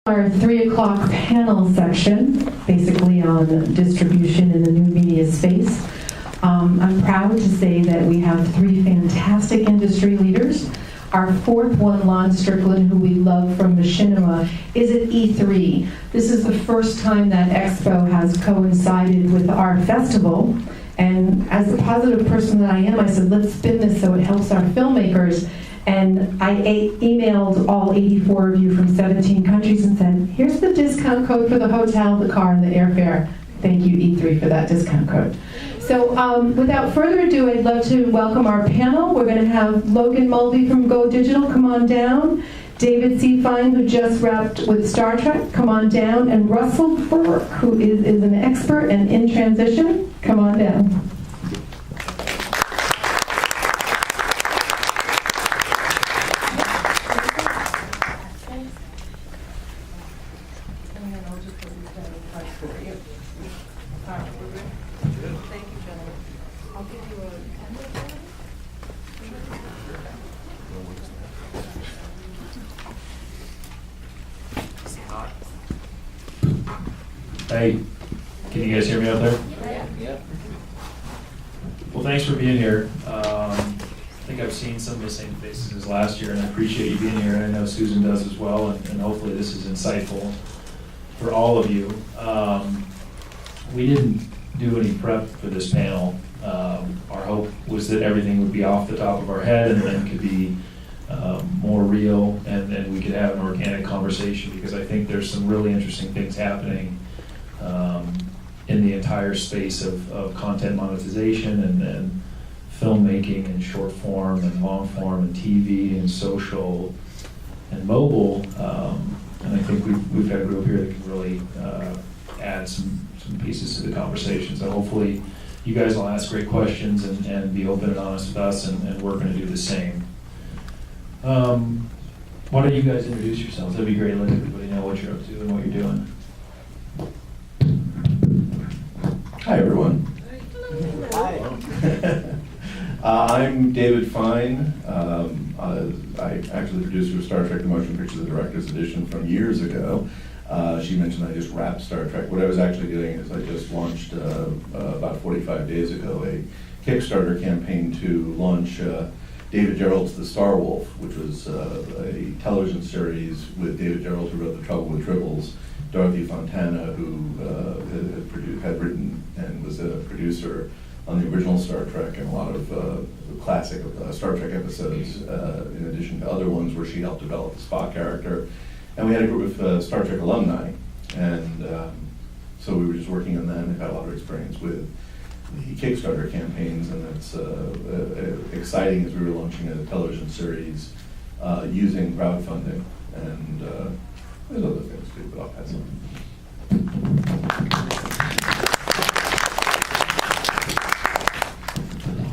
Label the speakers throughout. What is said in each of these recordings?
Speaker 1: Our 3 o'clock panel section, basically on distribution in the new media space. I'm proud to say that we have 3 fantastic industry leaders. Our 4th one, Lon Strickland, who we love from Machinima, is at E3. This is the first time that Expo has coincided with our festival. And as the positive person that I am, I said, let's spin this so it helps our filmmakers. And I emailed all 84 of you from 17 countries and said, here's the discount code for the hotel, the car, and the airfare. Thank you, E3, for that discount code. So without further ado, I'd love to welcome our panel. We're going to have Logan Mulvey from Go Digital come on down, David C. Fein, who just wrapped with Star Trek, come on down, and Russell Burke, who is an expert and in transition, come on down.
Speaker 2: Hey, can you guys hear me out there?
Speaker 3: Yeah.
Speaker 2: Well, thanks for being here. I think I've seen some of the same faces as last year, and I appreciate you being here, and I know Susan does as well, and hopefully this is insightful for all of you. We didn't do any prep for this panel. Our hope was that everything would be off the top of our head and then could be more real, and then we could have an organic conversation, because I think there's some really interesting things happening in the entire space of content monetization and filmmaking and short form and long form and TV and social and mobile. And I think we've got a group here that can really add some pieces to the conversation. So hopefully you guys will ask great questions and be open and honest with us, and we're going to do the same. Why don't you guys introduce yourselves? That'd be great. Let everybody know what you're up to and what you're doing.
Speaker 4: Hi, everyone.
Speaker 3: Hi.
Speaker 4: I'm David Fein. I actually produced for Star Trek: The Motion Picture, the Director's Edition from years ago. She mentioned I just wrapped Star Trek. What I was actually doing is I just launched about 45 days ago a Kickstarter campaign to launch David Gerrold's The Star Wolf, which was a television series with David Gerrold, who wrote The Trouble with Tribbles, Dorothy Fontana, who had written and was a producer on the original Star Trek and a lot of classic Star Trek episodes, in addition to other ones where she helped develop the Spock character. And we had a group of Star Trek alumni, and so we were just working on that, and had a lot of experience with the Kickstarter campaigns, and it's exciting as we were launching a television series using crowdfunding, and there's other things too, but I'll pass on.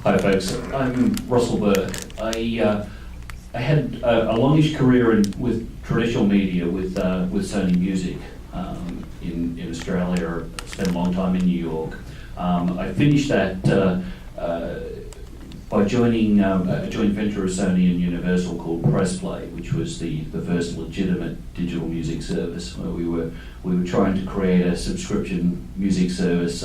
Speaker 5: Hi folks, I'm Russell Burke. I had a longish career with traditional media with Sony Music in Australia. Spent a long time in New York. I finished that by joining a joint venture of Sony and Universal called Pressplay, which was the first legitimate digital music service, where we were trying to create a subscription music service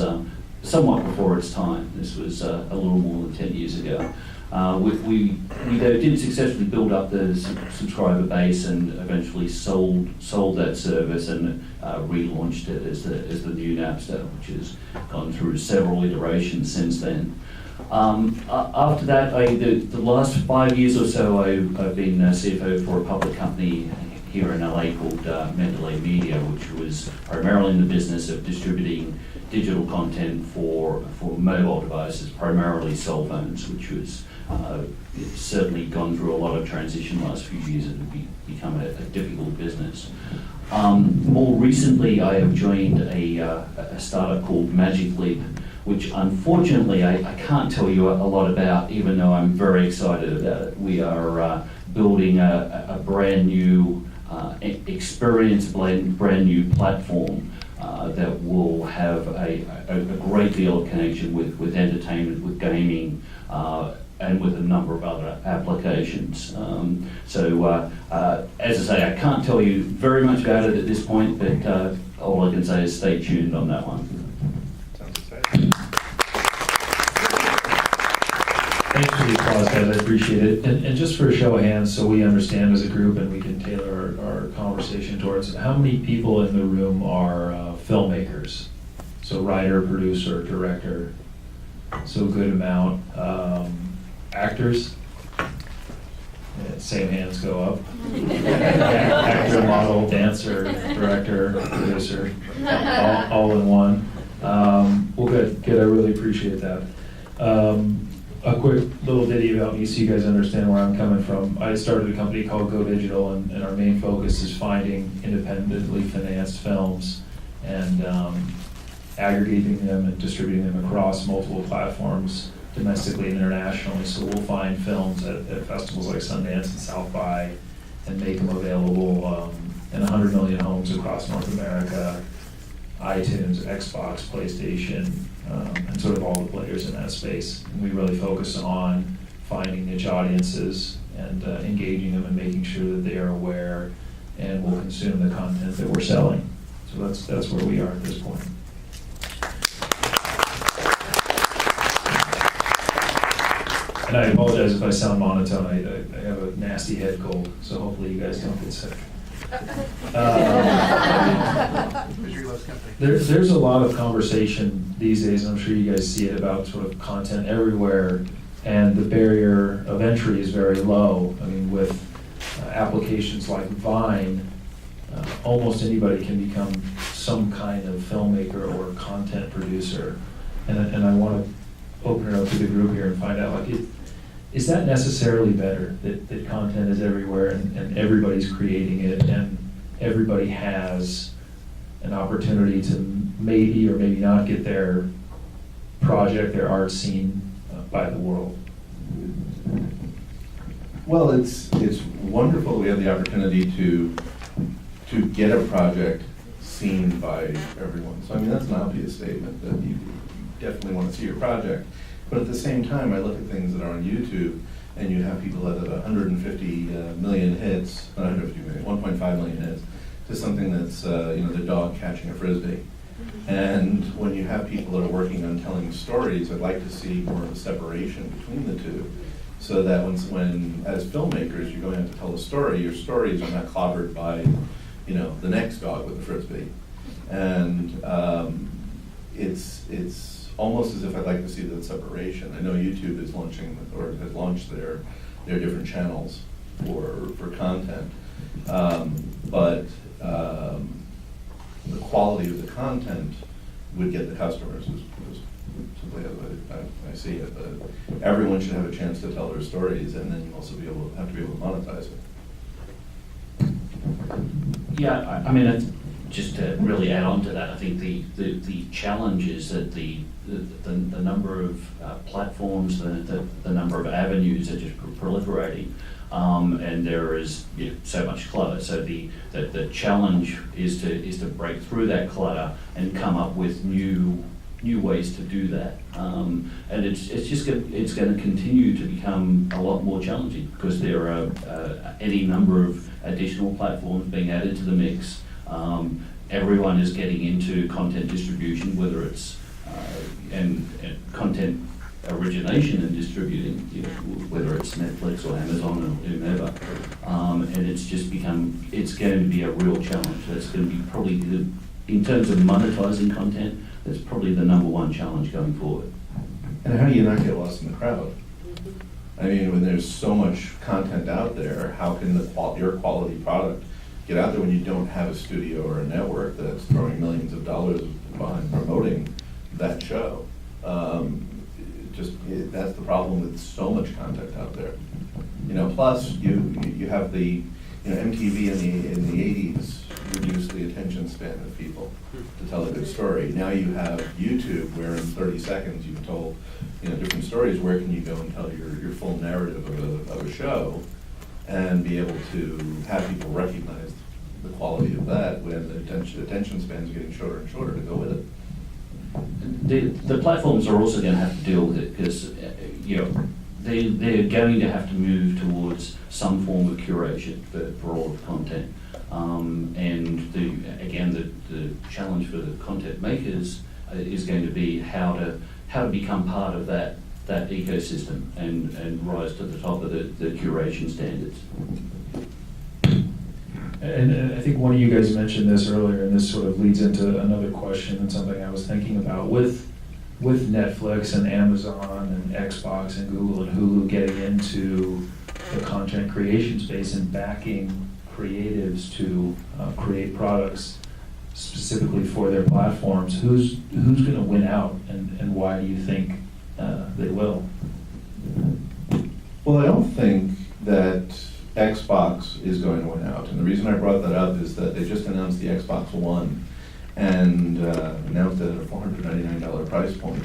Speaker 5: somewhat before its time. This was a little more than 10 years ago. We did successfully build up the subscriber base and eventually sold that service and relaunched it as the new Napster, which has gone through several iterations since then. After that, the last 5 years or so, I've been CFO for a public company here in LA called NEWMEDIA, which was primarily in the business of distributing digital content for mobile devices, primarily cell phones, which was certainly gone through a lot of transition the last few years and become a difficult business. More recently, I have joined a startup called Magic Leap, which unfortunately I can't tell you a lot about, even though I'm very excited about it. We are building a brand new brand new platform that will have a great deal of connection with entertainment, with gaming, and with a number of other applications. As I say, I can't tell you very much about it at this point, but all I can say is stay tuned on that one.
Speaker 4: Sounds exciting.
Speaker 2: Thanks for the applause, guys, I appreciate it. And just for a show of hands, so we understand as a group and we can tailor our conversation towards, how many people in the room are filmmakers? So writer, producer, director, so a good amount. Actors? Yeah, same hands go up. Actor, model, dancer, director, producer, all in one. Well, good, I really appreciate that. A quick little ditty about me so you guys understand where I'm coming from. I started a company called Go Digital, and our main focus is finding independently financed films and aggregating them and distributing them across multiple platforms, domestically and internationally. So we'll find films at festivals like Sundance and South by and make them available in 100 million homes across North America, iTunes, Xbox, PlayStation, and sort of all the players in that space. And we really focus on finding niche audiences and engaging them and making sure that they are aware and will consume the content that we're selling. So that's where we are at this point. And I apologize if I sound monotone. I have a nasty head cold, so hopefully you guys don't get sick. There's a lot of conversation these days, and I'm sure you guys see it, about sort of content everywhere, and the barrier of entry is very low. I mean, with applications like Fein, almost anybody can become some kind of filmmaker or content producer. And I want to open it up to the group here and find out, like, is that necessarily better, that content is everywhere and everybody's creating it and everybody has an opportunity to maybe or maybe not get their project, their art seen by the world?
Speaker 4: Well, it's wonderful we have the opportunity to get a project seen by everyone. So I mean, that's an obvious statement that you definitely want to see your project. But at the same time, I look at things that are on YouTube, and you have people that have 150 million hits, not 150 million, 1.5 million hits, to something that's the dog catching a frisbee. And when you have people that are working on telling stories, I'd like to see more of a separation between the two, so that when as filmmakers you're going to tell a story, your stories are not clobbered by the next dog with the frisbee. And it's almost as if I'd like to see that separation. I know YouTube is launching or has launched their different channels for content, but the quality of the content would get the customers is simply as I see it. But everyone should have a chance to tell their stories, and then you also have to be able to monetize it.
Speaker 5: Yeah, I mean, just to really add on to that, I think the challenge is that the number of platforms, the number of avenues are just proliferating, and there is so much clutter. So the challenge is to break through that clutter and come up with new ways to do that. And it's going to continue to become a lot more challenging because there are any number of additional platforms being added to the mix. Everyone is getting into content distribution, whether it's and content origination and distributing, whether it's Netflix or Amazon or whomever, and it's going to be a real challenge. That's going to be probably, in terms of monetizing content, that's probably the number one challenge going forward.
Speaker 4: And how do you not get lost in the crowd? I mean, when there's so much content out there, how can your quality product get out there when you don't have a studio or a network that's throwing millions of dollars behind promoting that show? That's the problem with so much content out there. Plus you have the MTV in the 80s reduced the attention span of people to tell a good story. Now you have YouTube, where in 30 seconds you've told different stories. Where can you go and tell your full narrative of a show and be able to have people recognize the quality of that when the attention span is getting shorter and shorter to go with it?
Speaker 5: The platforms are also going to have to deal with it because they're going to have to move towards some form of curation for all of the content. And the challenge for the content makers is going to be how to become part of that ecosystem and rise to the top of the curation standards.
Speaker 2: And I think one of you guys mentioned this earlier, and this sort of leads into another question and something I was thinking about. With Netflix and Amazon and Xbox and Google and Hulu getting into the content creation space and backing creatives to create products specifically for their platforms, who's going to win out, and why do you think they will?
Speaker 4: Well, I don't think that Xbox is going to win out. And the reason I brought that up is that they just announced the Xbox One and announced it at a $499 price point.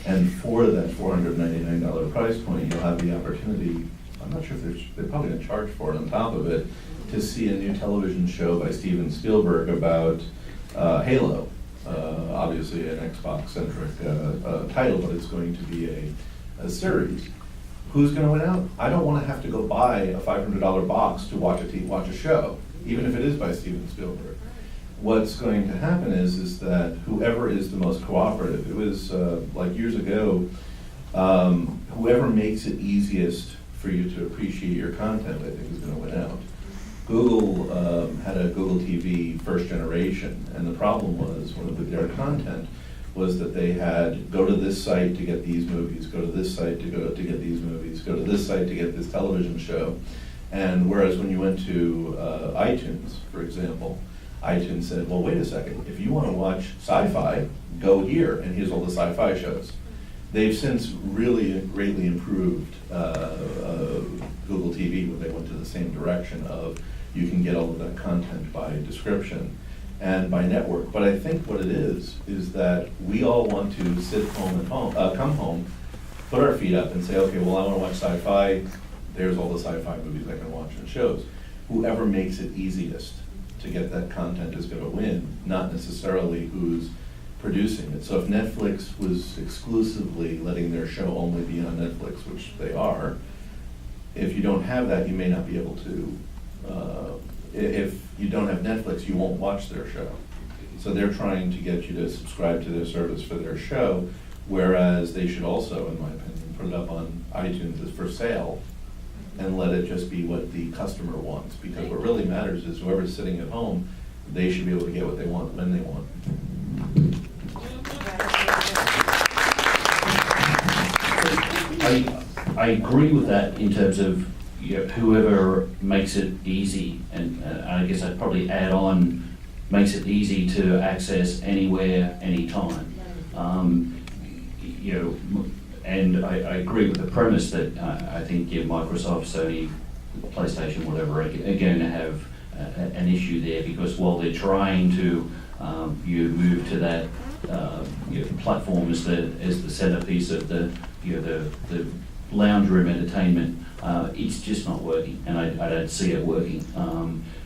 Speaker 4: And for that $499 price point, you'll have the opportunity, I'm not sure if they're probably going to charge for it on top of it, to see a new television show by Steven Spielberg about Halo. Obviously an Xbox-centric title, but it's going to be a series. Who's going to win out? I don't want to have to go buy a $500 box to watch a show, even if it is by Steven Spielberg. What's going to happen is that whoever is the most cooperative, it was like years ago, whoever makes it easiest for you to appreciate your content, I think, is going to win out. Google had a Google TV first generation, and the problem was, with their content, was that they had go to this site to get these movies, go to this site to get these movies, go to this site to get this television show. And whereas when you went to iTunes, for example, iTunes said, well, wait a second, if you want to watch sci-fi, go here, and here's all the sci-fi shows. They've since really greatly improved Google TV when they went to the same direction of you can get all of that content by description and by network. But I think what it is that we all want to sit home and come home, put our feet up and say, okay, well, I want to watch sci-fi. There's all the sci-fi movies I can watch and shows. Whoever makes it easiest to get that content is going to win, not necessarily who's producing it. So if Netflix was exclusively letting their show only be on Netflix, which they are, if you don't have that, you may not be able to. If you don't have Netflix, you won't watch their show. So they're trying to get you to subscribe to their service for their show, whereas they should also, in my opinion, put it up on iTunes as for sale and let it just be what the customer wants. Because what really matters is whoever's sitting at home, they should be able to get what they want when they want.
Speaker 5: I agree with that in terms of whoever makes it easy, and I guess I'd probably add on, makes it easy to access anywhere, anytime. And I agree with the premise that I think Microsoft, Sony, PlayStation, whatever, are going to have an issue there, because while they're trying to move to that platform as the centerpiece of the lounge room entertainment, it's just not working, and I don't see it working.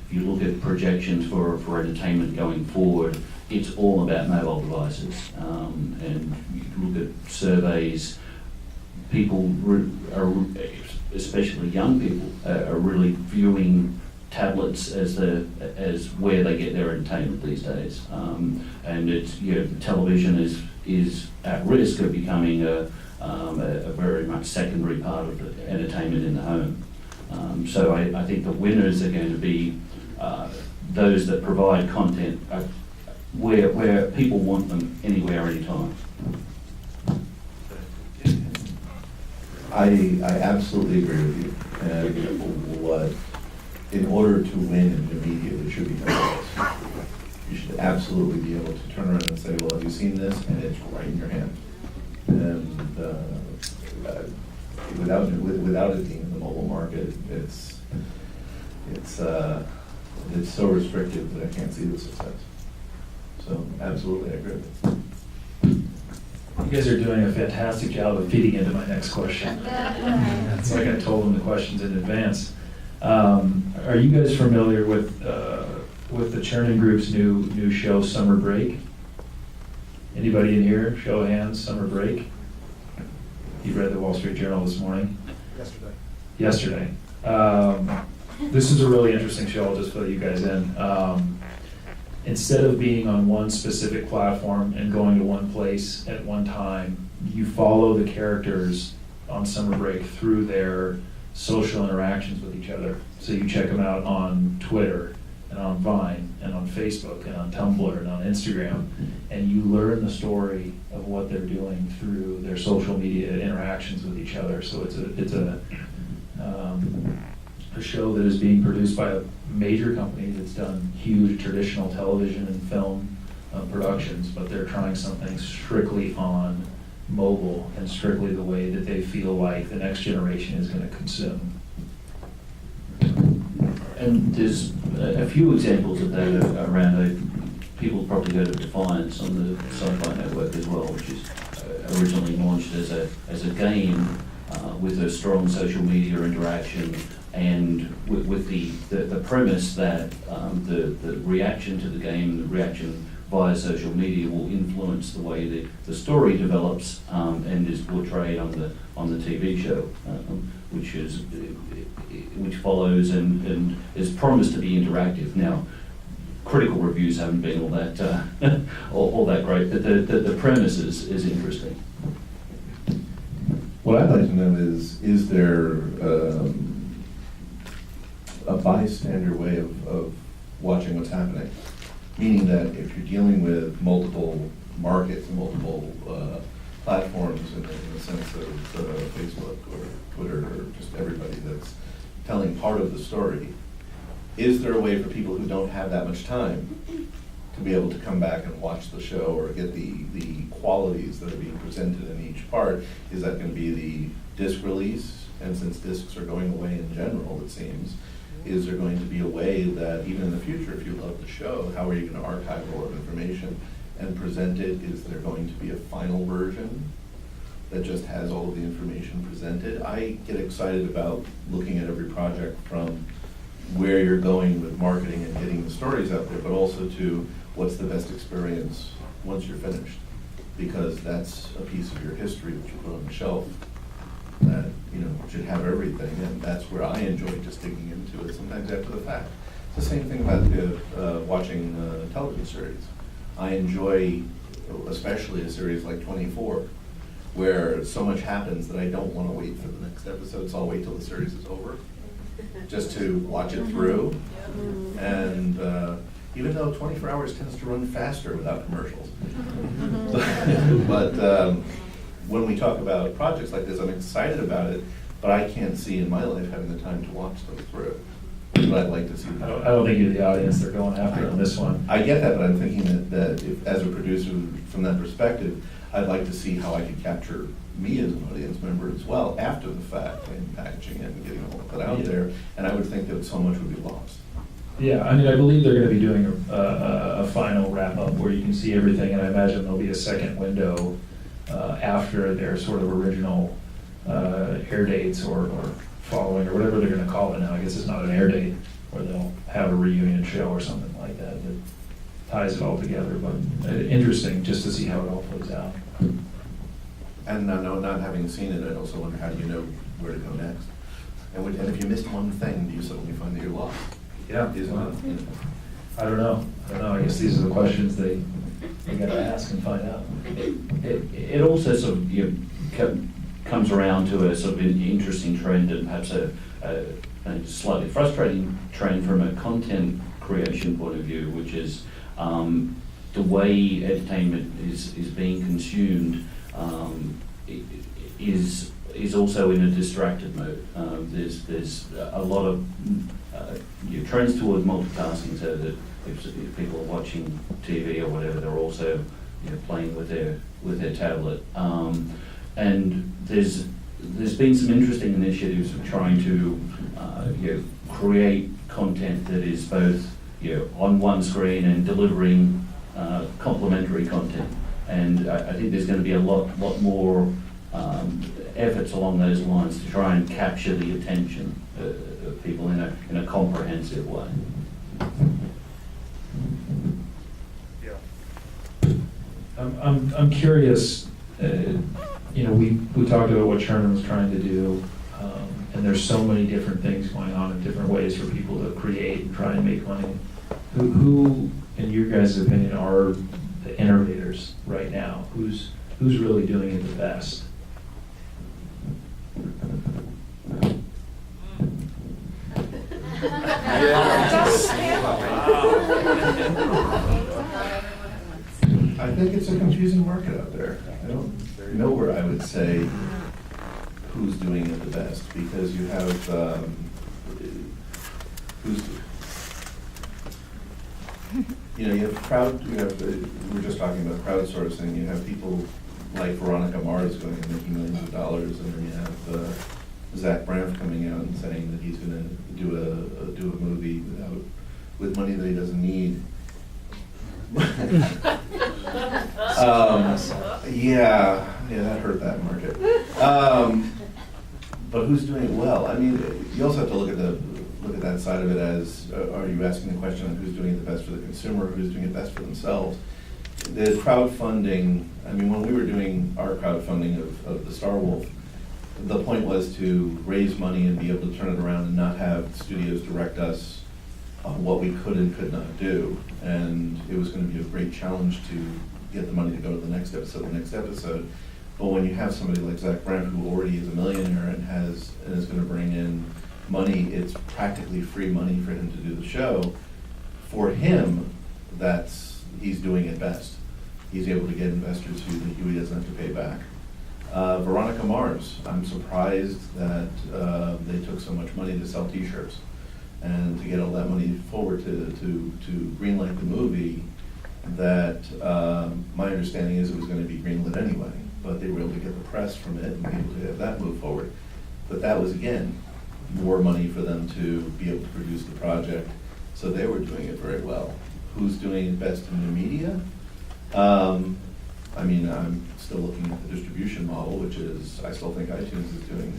Speaker 5: If you look at projections for entertainment going forward, it's all about mobile devices. And you look at surveys, people especially young people, are really viewing tablets as where they get their entertainment these days. And it's television is at risk of becoming a very much secondary part of the entertainment in the home. So I think the winners are going to be those that provide content where people want them, anywhere, anytime.
Speaker 4: I absolutely agree with you. And in order to win in the media, it should be Netflix. You should absolutely be able to turn around and say, well, have you seen this? And it's right in your hand. And without it being in the mobile market, it's so restrictive that I can't see the success. So absolutely, I agree with you.
Speaker 2: You guys are doing a fantastic job of feeding into my next question. It's like I told them the questions in advance. Are you guys familiar with the Chernin Group's new show, Summer Break? Anybody in here? Show of hands, Summer Break. You read the Wall Street Journal this morning?
Speaker 6: Yesterday.
Speaker 2: This is a really interesting show. I'll just fill you guys in. Instead of being on one specific platform and going to one place at one time, you follow the characters on summer break through their social interactions with each other. So you check them out on Twitter and on Vine and on Facebook and on Tumblr and on Instagram, and you learn the story of what they're doing through their social media interactions with each other. So it's a show that is being produced by a major company that's done huge traditional television and film productions, but they're trying something strictly on mobile and strictly the way that they feel like the next generation is going to consume.
Speaker 5: And there's a few examples of that around. People probably heard of Defiance on the Sci-Fi Network as well, which is originally launched as a game with a strong social media interaction, and with the premise that the reaction to the game, the reaction via social media, will influence the way the story develops and is portrayed on the TV show, which follows and is promised to be interactive. Now, critical reviews haven't been all that great, but the premise is interesting.
Speaker 4: What I'd like to know is there a bystander way of watching what's happening? Meaning that if you're dealing with multiple markets and multiple platforms in the sense of Facebook or Twitter or just everybody that's telling part of the story, is there a way for people who don't have that much time to be able to come back and watch the show or get the qualities that are being presented in each part? Is that going to be the disc release? And since discs are going away in general, it seems, is there going to be a way that even in the future, if you love the show, how are you going to archive all of information and present it? Is there going to be a final version that just has all of the information presented? I get excited about looking at every project from where you're going with marketing and getting the stories out there, but also to what's the best experience once you're finished, because that's a piece of your history that you put on the shelf that should have everything, and that's where I enjoy just digging into it sometimes after the fact. It's the same thing about watching a television series. I enjoy especially a series like 24, where so much happens that I don't want to wait for the next episode, so I'll wait till the series is over just to watch it through. And even though 24 hours tends to run faster without commercials. But when we talk about projects like this, I'm excited about it, but I can't see in my life having the time to watch them through. But I'd like to see them.
Speaker 2: I don't think you're the audience they're going after on this one.
Speaker 4: I get that, but I'm thinking that if, as a producer from that perspective, I'd like to see how I could capture me as an audience member as well after the fact and packaging it and getting all of that out there. And I would think that so much would be lost.
Speaker 2: Yeah, I mean, I believe they're going to be doing a final wrap-up where you can see everything, and I imagine there'll be a second window after their sort of original air dates or following, or whatever they're going to call it now. I guess it's not an air date, where they'll have a reunion show or something like that ties it all together. But interesting just to see how it all plays out.
Speaker 4: And not having seen it, I also wonder, how do you know where to go next? And if you missed one thing, do you suddenly find that you're lost?
Speaker 2: Yeah.
Speaker 4: Is it not?
Speaker 2: I don't know. I guess these are the questions they got to ask and find out.
Speaker 5: It also sort of comes around to a sort of an interesting trend, and perhaps a slightly frustrating trend from a content creation point of view, which is the way entertainment is being consumed is also in a distracted mode. There's a lot of trends toward multitasking, so that if people are watching TV or whatever, they're also playing with their tablet. And there's been some interesting initiatives of trying to create content that is both on one screen and delivering complementary content. And I think there's going to be a lot more efforts along those lines to try and capture the attention of people in a comprehensive way.
Speaker 2: I'm curious. we talked about what Sherman was trying to do, and there's so many different things going on in different ways for people to create and try and make money. Who in your guys' opinion, are the innovators right now? Who's really doing it the best?
Speaker 4: I think it's a confusing market out there. I don't know where I would say who's doing it the best, because you have, you have, we were just talking about crowdsourcing. You have people like Veronica Mars going and making millions of dollars, and then you have Zach Braff coming out and saying that he's going to do a movie with money that he doesn't need. Yeah, that hurt that market. But who's doing it well? I mean, you also have to look at that side of it as, are you asking the question on who's doing it the best for the consumer, who's doing it best for themselves? The crowdfunding, I mean, when we were doing our crowdfunding of the Star Wolf, the point was to raise money and be able to turn it around and not have studios direct us on what we could and could not do. And it was going to be a great challenge to get the money to go to the next episode. But when you have somebody like Zach Braff, who already is a millionaire and is going to bring in money, it's practically free money for him to do the show. For him, he's doing it best. He's able to get investors who he doesn't have to pay back. Veronica Mars, I'm surprised that they took so much money to sell T-shirts and to get all that money forward to greenlight the movie. That my understanding is it was going to be greenlit anyway, but they were able to get the press from it and be able to have that move forward. But that was, again, more money for them to be able to produce the project, so they were doing it very well. Who's doing it best in new media? I mean, I'm still looking at the distribution model, which is, I still think iTunes is doing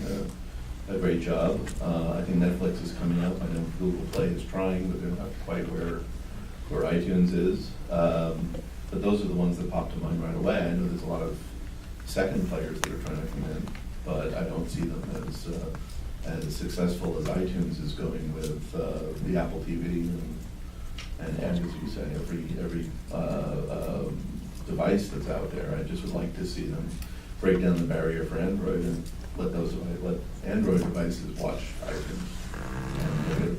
Speaker 4: a great job. I think Netflix is coming up. I know Google Play is trying, but they're not quite where iTunes is. But those are the ones that pop to mind right away. I know there's a lot of second players that are trying to come in, but I don't see them as successful as iTunes is going with the Apple TV and as you say, every device that's out there. I just would like to see them break down the barrier for Android and let Android devices watch iTunes and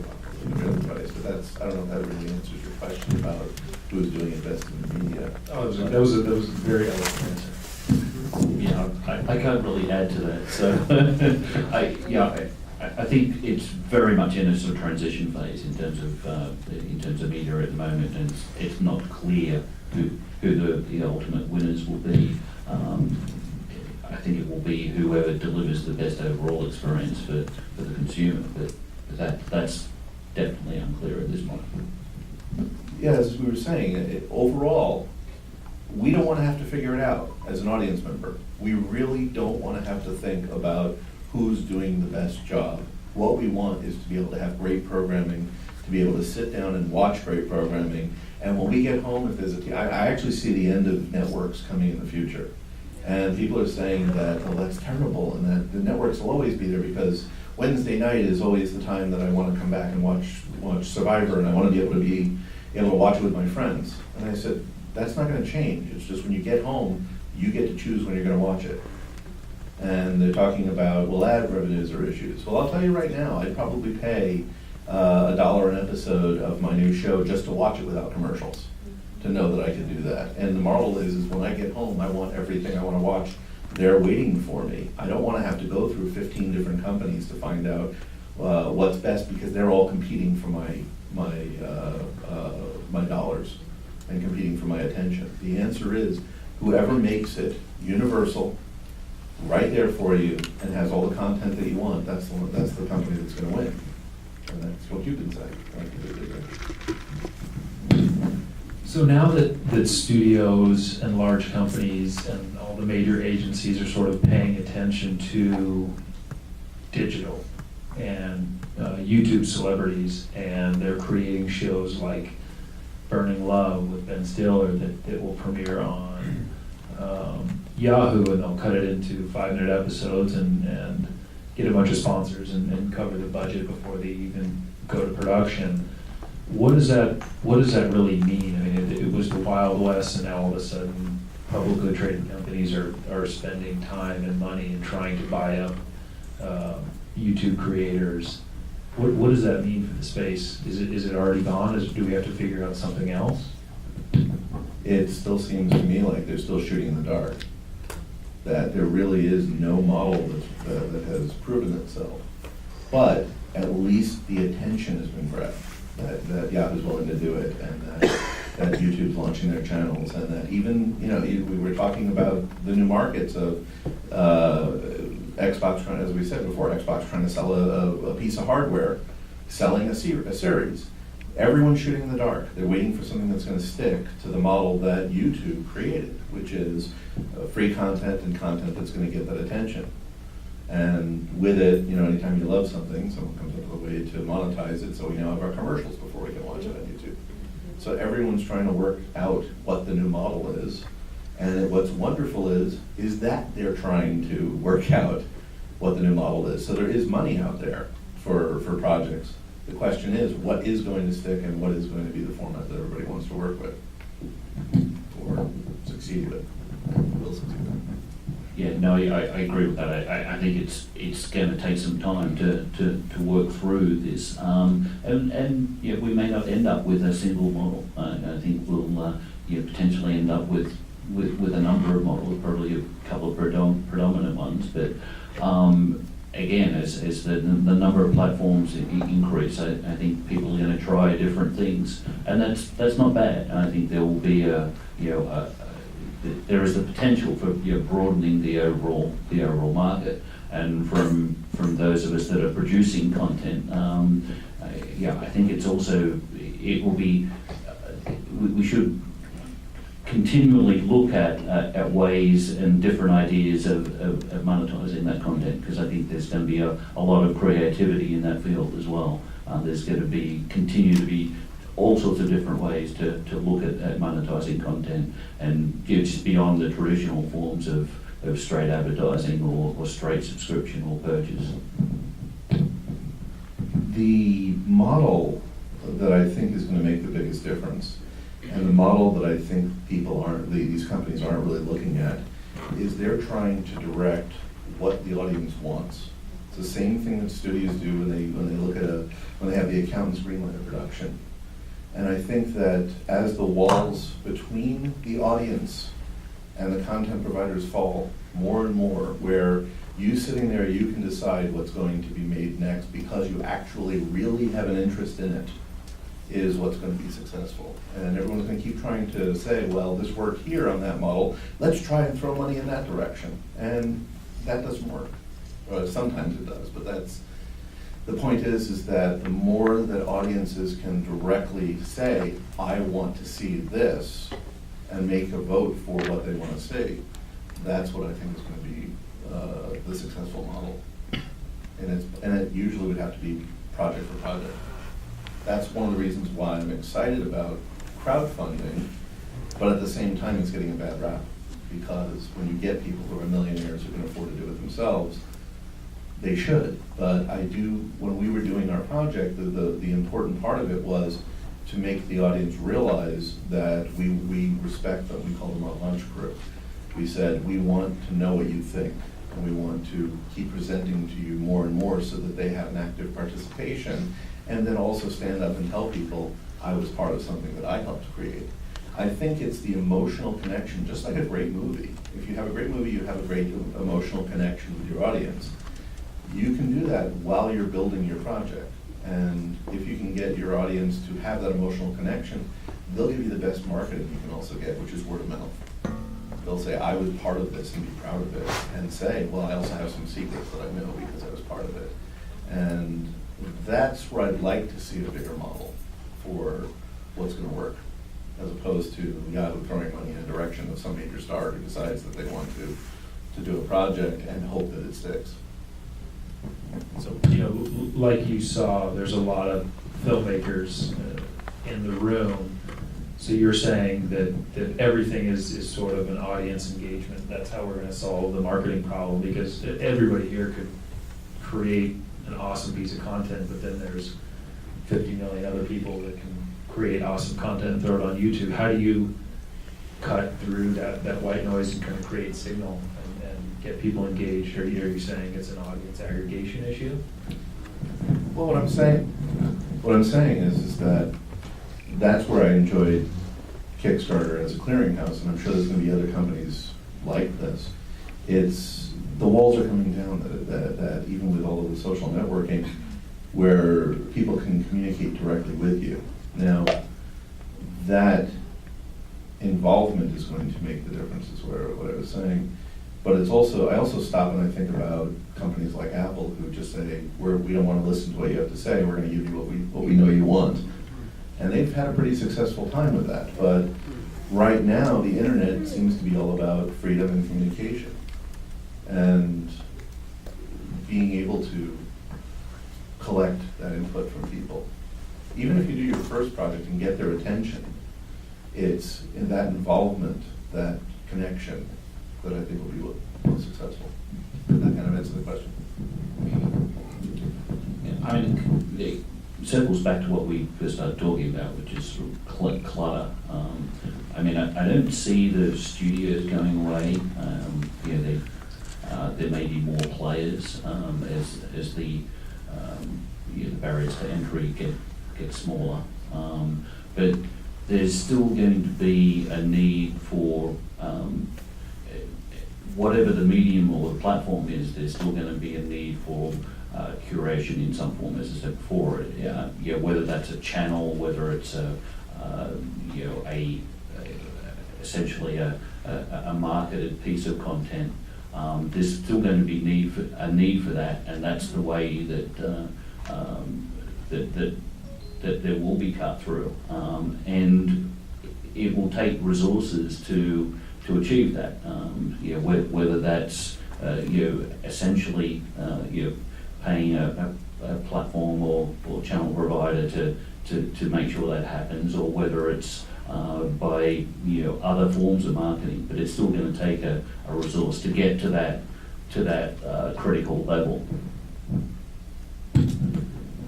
Speaker 4: the device. But I don't know if that really answers your question about who's doing it best in the media.
Speaker 2: Oh, that was a very eloquent answer.
Speaker 5: Yeah, I can't really add to that. So, I think it's very much in a sort of transition phase in terms of media at the moment, and it's not clear who the ultimate winners will be. I think it will be whoever delivers the best overall experience for the consumer, but that's definitely unclear at this point.
Speaker 4: Yeah, as we were saying, overall, we don't want to have to figure it out as an audience member. We really don't want to have to think about who's doing the best job. What we want is to be able to have great programming, to be able to sit down and watch great programming. And when we get home, if there's I actually see the end of networks coming in the future. And people are saying that, oh, that's terrible, and that the networks will always be there because Wednesday night is always the time that I want to come back and watch Survivor, and I want to be able to watch it with my friends. And I said, that's not going to change. It's just when you get home, you get to choose when you're going to watch it. And they're talking about, well, ad revenues are issues. Well, I'll tell you right now, I'd probably pay $1 an episode of my new show just to watch it without commercials, to know that I can do that. And the moral is when I get home, I want everything I want to watch there waiting for me. I don't want to have to go through 15 different companies to find out what's best, because they're all competing for my dollars and competing for my attention. The answer is whoever makes it universal, right there for you, and has all the content that you want, that's the company that's going to win. And that's what you can say.
Speaker 2: So now that studios and large companies and all the major agencies are sort of paying attention to digital and YouTube celebrities, and they're creating shows like Burning Love with Ben Stiller that will premiere on Yahoo, and they'll cut it into 5-minute episodes and get a bunch of sponsors and cover the budget before they even go to production. What does that really mean? I mean, it was the Wild West, and now all of a sudden, publicly traded companies are spending time and money and trying to buy up YouTube creators. What does that mean for the space? Is it already gone? Do we have to figure out something else?
Speaker 4: It still seems to me like they're still shooting in the dark. That there really is no model that has proven itself. But at least the attention has been grabbed. That Yahoo's willing to do it, and that YouTube's launching their channels, and that even, we were talking about the new markets of Xbox, as we said before, Xbox trying to sell a piece of hardware, selling a series. Everyone's shooting in the dark. They're waiting for something that's going to stick to the model that YouTube created, which is free content and content that's going to get that attention. And with it, anytime you love something, someone comes up with a way to monetize it, so we now have our commercials before we can watch it on YouTube. So everyone's trying to work out what the new model is. And what's wonderful is that they're trying to work out what the new model is. So there is money out there for projects. The question is, what is going to stick and what is going to be the format that everybody wants to work with or succeed with, will succeed with.
Speaker 5: Yeah, no, I agree with that. I think it's going to take some time to work through this, and we may not end up with a single model. I think we'll potentially end up with a number of models, probably a couple of predominant ones. But again, as the number of platforms increase, I think people are going to try different things, and that's not bad. I think there will be there is the potential for broadening the overall market, and from those of us that are producing content, I think it will be we should continually look at ways and different ideas of monetizing that content, because I think there's going to be a lot of creativity in that field as well. There's going to continue to be all sorts of different ways to look at monetizing content, and just beyond the traditional forms of straight advertising or straight subscription or purchase.
Speaker 4: The model that I think is going to make the biggest difference, and the model that I think these companies aren't really looking at, is they're trying to direct what the audience wants. It's the same thing that studios do when they have the accountants greenlight a production. And I think that as the walls between the audience and the content providers fall more and more, where you sitting there, you can decide what's going to be made next because you actually really have an interest in it, is what's going to be successful. And everyone's going to keep trying to say, well, this worked here on that model, let's try and throw money in that direction. And that doesn't work. Well, sometimes it does, but the point is that the more that audiences can directly say, I want to see this, and make a vote for what they want to see, that's what I think is going to be the successful model. And it usually would have to be project for project. That's one of the reasons why I'm excited about crowdfunding, but at the same time it's getting a bad rap, because when you get people who are millionaires who can afford to do it themselves, they should. But when we were doing our project, the important part of it was to make the audience realize that we respect them. We call them our lunch crew. We said, we want to know what you think, and we want to keep presenting to you more and more so that they have an active participation, and then also stand up and tell people, I was part of something that I helped create. I think it's the emotional connection, just like a great movie. If you have a great movie, you have a great emotional connection with your audience. You can do that while you're building your project. And if you can get your audience to have that emotional connection, they'll give you the best marketing you can also get, which is word of mouth. They'll say, I was part of this, and be proud of it, and say, well, I also have some secrets that I know because I was part of it. And that's where I'd like to see a bigger model for what's going to work, as opposed to Yahoo throwing money in a direction of some major star who decides that they want to do a project and hope that it sticks.
Speaker 2: So, like you saw, there's a lot of filmmakers in the room. So you're saying that everything is sort of an audience engagement. That's how we're gonna solve the marketing problem, because everybody here could create an awesome piece of content, but then there's 50 million other people that can create awesome content and throw it on YouTube. How do you cut through that white noise and kind of create signal and get people engaged? Are you saying it's an audience aggregation issue?
Speaker 4: Well, what I'm saying is that that's where I enjoyed Kickstarter as a clearinghouse, and I'm sure there's going to be other companies like this. It's the walls are coming down that even with all of the social networking, where people can communicate directly with you. Now, that involvement is going to make the difference, is what I was saying. But it's also, I also stop and I think about companies like Apple who just say, we don't want to listen to what you have to say, we're going to give you what we know you want. And they've had a pretty successful time with that. But right now, the internet seems to be all about freedom and communication. And being able to collect that input from people. Even if you do your first project and get their attention, it's in that involvement, that connection, that I think will be most successful. Did that kind of answer the question?
Speaker 5: Yeah, I mean, it circles back to what we first started talking about, which is sort of clutter. I mean, I don't see the studios going away. There may be more players as the the barriers to entry get smaller. But there's still going to be a need for whatever the medium or the platform is. There's still going to be a need for curation in some form, as I said before. Whether that's a channel, whether it's essentially a marketed piece of content. There's still going to be a need for that, and that's the way that that there will be cut through, and it will take resources to achieve that. Whether that's essentially paying a platform or channel provider to make sure that happens, or whether it's by other forms of marketing. But it's still going to take a resource to get to that critical level.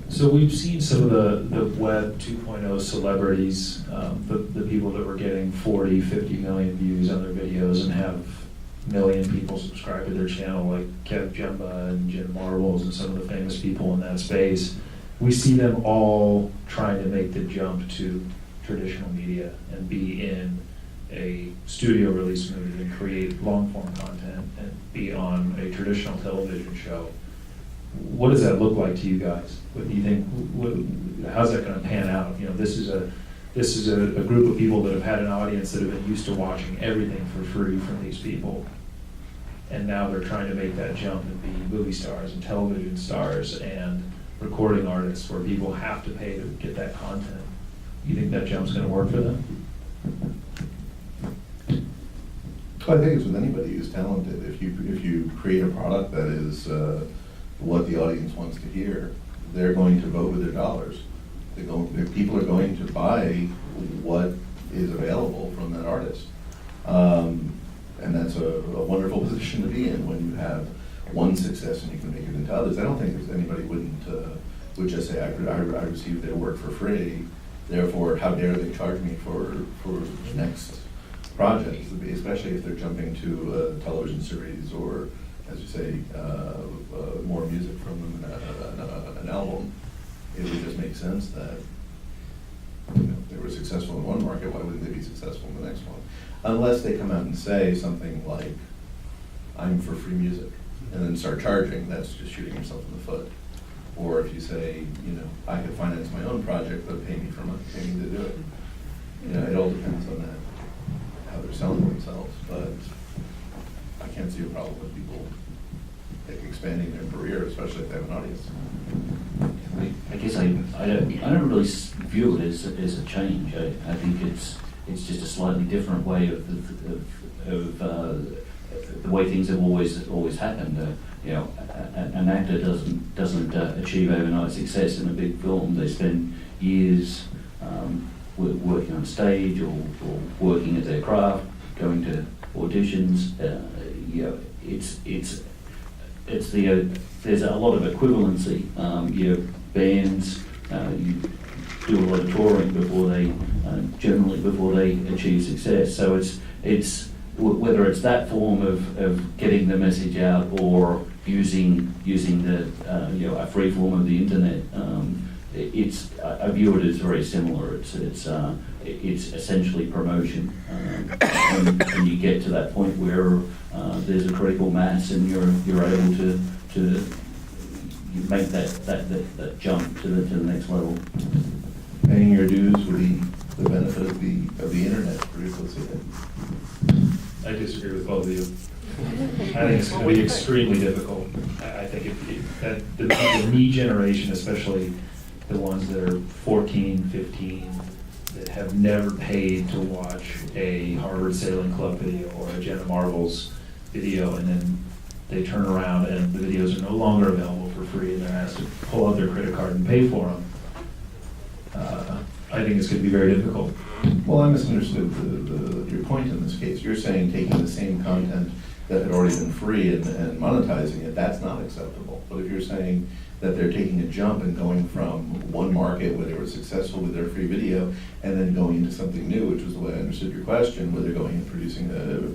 Speaker 2: So we've seen some of the Web 2.0 celebrities, the people that were getting 40, 50 million views on their videos and have million people subscribe to their channel, like Kev Jumba and Jim Marbles and some of the famous people in that space. We see them all trying to make the jump to traditional media and be in a studio release movie and create long-form content and be on a traditional television show. What does that look like to you guys? What do you think? How's that going to pan out? This is a group of people that have had an audience that have been used to watching everything for free from these people, and now they're trying to make that jump and be movie stars and television stars and recording artists, where people have to pay to get that content. You think that jump's going to work for them?
Speaker 4: Well, I think it's with anybody who's talented. If you create a product that is what the audience wants to hear, they're going to vote with their dollars. People are going to buy what is available from that artist. And that's a wonderful position to be in when you have one success and you can make it into others. I don't think there's anybody would just say, I received their work for free, therefore how dare they charge me for the next project, especially if they're jumping to a television series or, as you say, more music from an album. It would just make sense that if they were successful in one market, why wouldn't they be successful in the next one? Unless they come out and say something like, I'm for free music, and then start charging, that's just shooting yourself in the foot. Or if you say, I could finance my own project, but pay me to do it. It all depends on that, how they're selling themselves. But I can't see a problem with people expanding their career, especially if they have an audience.
Speaker 5: I guess I don't really view it as a change. I think it's just a slightly different way of the way things have always happened. An actor doesn't achieve overnight success in a big film. They spend years working on stage or working at their craft, going to auditions. You know, there's a lot of equivalency. You know, bands, you do a lot of touring before they achieve success. So it's whether it's that form of getting the message out or using the a free form of the internet. I view it as very similar. It's essentially promotion, and you get to that point where there's a critical mass, and you're able to make that jump to the next level.
Speaker 4: Paying your dues with the benefit of the internet to produce what's in it.
Speaker 2: I disagree with both of you. I think it's going to be extremely difficult. I think that the me generation, especially the ones that are 14, 15, that have never paid to watch a Harvard Sailing Club video or a Jenna Marbles video, and then they turn around and the videos are no longer available for free, and they're asked to pull out their credit card and pay for them. I think it's going to be very difficult.
Speaker 4: Well, I misunderstood your point in this case. You're saying taking the same content that had already been free and monetizing it, that's not acceptable. But if you're saying that they're taking a jump and going from one market where they were successful with their free video and then going into something new, which was the way I understood your question, where they're going and producing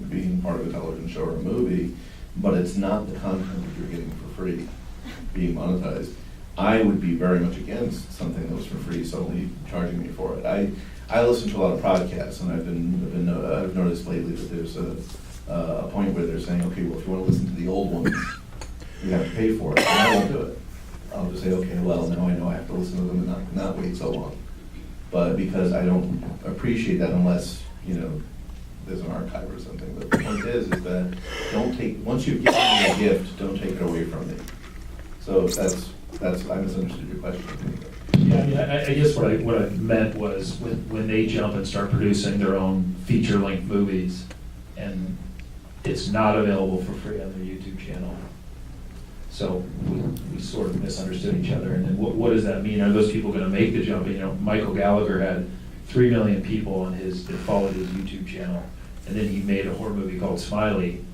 Speaker 4: being part of a television show or a movie, but it's not the content that you're getting for free being monetized. I would be very much against something that was for free, solely charging me for it. I listen to a lot of podcasts, and I've noticed lately that there's a point where they're saying, okay, well, if you want to listen to the old ones, you have to pay for it. And I won't do it. I'll just say, okay, well, now I know I have to listen to them and not wait so long. But because I don't appreciate that unless, there's an archive or something. But the point is that once you've given me a gift, don't take it away from me. So I misunderstood your question.
Speaker 2: Yeah, I mean, I guess what I meant was when they jump and start producing their own feature-length movies, and it's not available for free on their YouTube channel. So we sort of misunderstood each other. And then what does that mean? Are those people going to make the jump? Michael Gallagher had 3 million people that followed his YouTube channel, and then he made a horror movie called Smiley,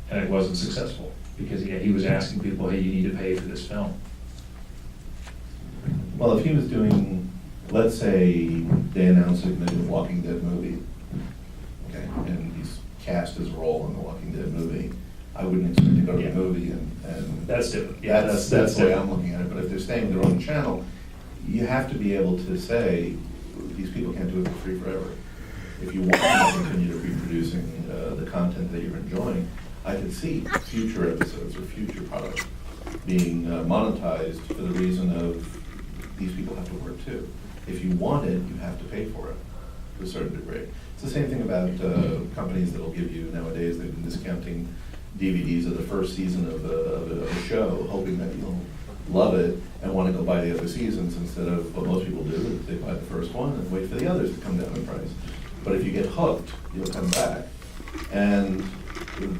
Speaker 2: and it wasn't successful because he was asking people, hey, you need to pay for this film.
Speaker 4: Well, if he was doing, let's say they announced they're going to do a Walking Dead movie, okay, and he's cast his role in the Walking Dead movie, I wouldn't expect to go to the movie and
Speaker 2: That's different. Yeah,
Speaker 4: that's the way I'm looking at it. But if they're staying their own channel, you have to be able to say, these people can't do it for free forever. If you want to continue to be producing the content that you're enjoying, I could see future episodes or future products being monetized for the reason of these people have to work too. If you want it, you have to pay for it to a certain degree. It's the same thing about companies that will give you nowadays. They've been discounting DVDs of the first season of a show, hoping that you'll love it and want to go buy the other seasons, instead of what most people do, is they buy the first one and wait for the others to come down in price. But if you get hooked, you'll come back. And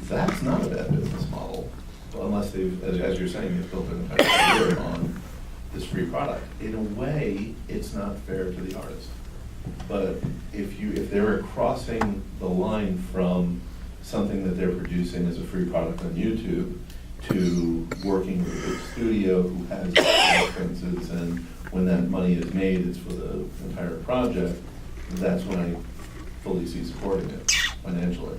Speaker 4: that's not a bad business model, unless they've, as you're saying, they've built an entire career on this free product. In a way, it's not fair to the artist. But if they're crossing the line from something that they're producing as a free product on YouTube to working with a big studio who has expenses, and when that money is made, it's for the entire project, that's when I fully see supporting it financially.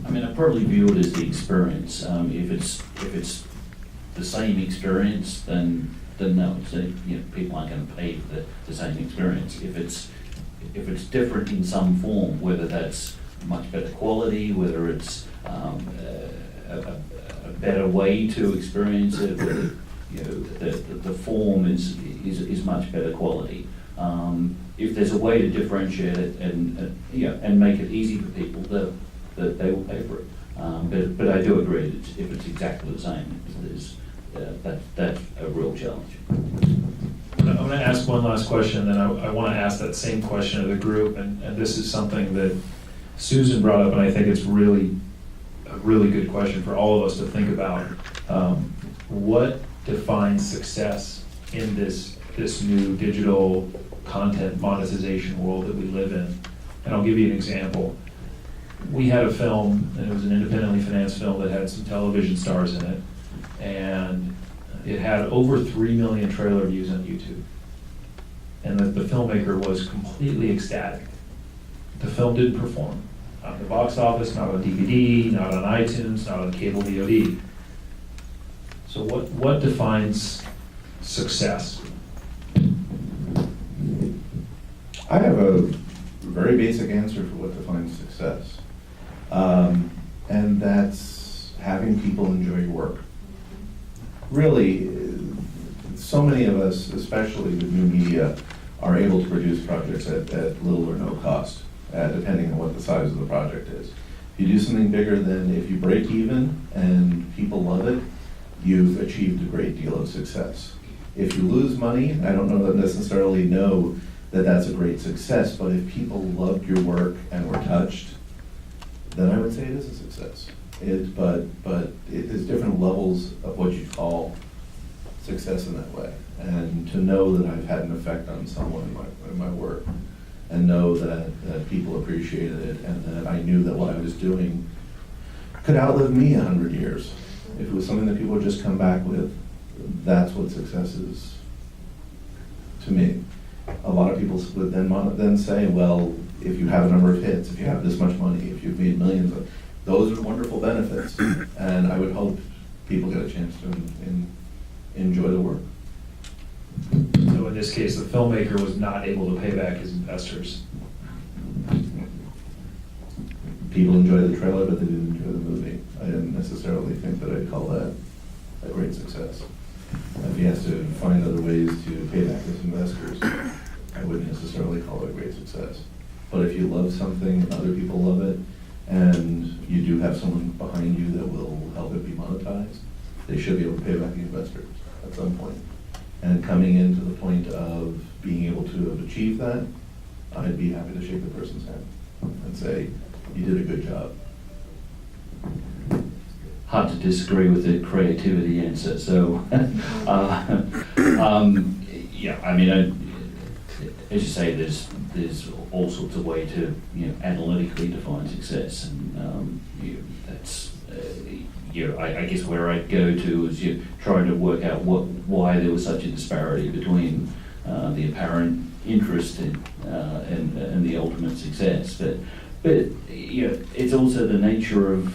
Speaker 5: I mean, I probably view it as the experience. If it's the same experience, then no. People aren't going to pay for the same experience. If it's different in some form, whether that's much better quality, whether it's a better way to experience it, whether the form is much better quality. If there's a way to differentiate it and make it easy for people, that they will pay for it. But I do agree that if it's exactly the same, that's a real challenge.
Speaker 2: I'm going to ask one last question, and then I want to ask that same question of the group. And this is something that Susan brought up, and I think it's a really good question for all of us to think about. What defines success in this this new digital content monetization world that we live in. And I'll give you an example. We had a film, and it was an independently financed film that had some television stars in it, and it had over 3 million trailer views on YouTube. And the filmmaker was completely ecstatic. The film didn't perform. Not at the box office, not on DVD, not on iTunes, not on cable VOD. So what defines success?
Speaker 4: I have a very basic answer for what defines success. And that's having people enjoy your work. Really, so many of us, especially with new media, are able to produce projects at little or no cost, depending on what the size of the project is. If you do something bigger than, if you break even and people love it, you've achieved a great deal of success. If you lose money, I don't know that necessarily know that that's a great success, but if people loved your work and were touched, then I would say it is a success. But there's different levels of what you call success in that way. And to know that I've had an effect on someone in my work, and know that people appreciated it, and that I knew that what I was doing could outlive me 100 years. If it was something that people would just come back with, that's what success is to me. A lot of people would then say, well, if you have a number of hits, if you have this much money, if you've made millions, those are wonderful benefits. And I would hope people get a chance to enjoy the work.
Speaker 2: So in this case, the filmmaker was not able to pay back his investors.
Speaker 4: People enjoy the trailer, but they didn't enjoy the movie. I didn't necessarily think that I'd call that a great success. If he has to find other ways to pay back his investors, I wouldn't necessarily call it a great success. But if you love something and other people love it, and you do have someone behind you that will help it be monetized, they should be able to pay back the investors at some point. And coming into the point of being able to have achieved that, I'd be happy to shake the person's hand and say, you did a good job.
Speaker 5: Hard to disagree with the creativity answer. So, yeah, I mean, as you say, there's all sorts of way to analytically define success, and that's I guess where I'd go to is trying to work out why there was such a disparity between the apparent interest and the ultimate success, but it's also the nature of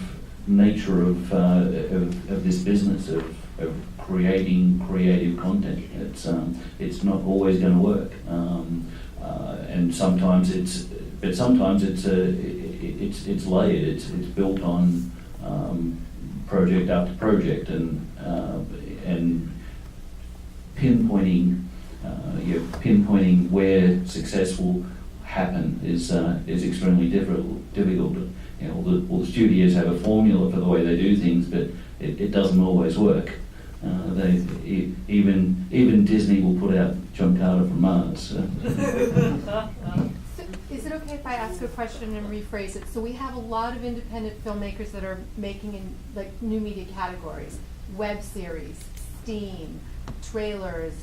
Speaker 5: this business of creating creative content. It's not always going to work, and sometimes it's layered. It's built on project after project, and pinpointing where success will happen is extremely difficult. All the studios have a formula for the way they do things, but it doesn't always work. Even Disney will put out John Carter from Mars.
Speaker 7: So is it okay if I ask a question and rephrase it? So we have a lot of independent filmmakers that are making in like new media categories, web series, Steam, trailers,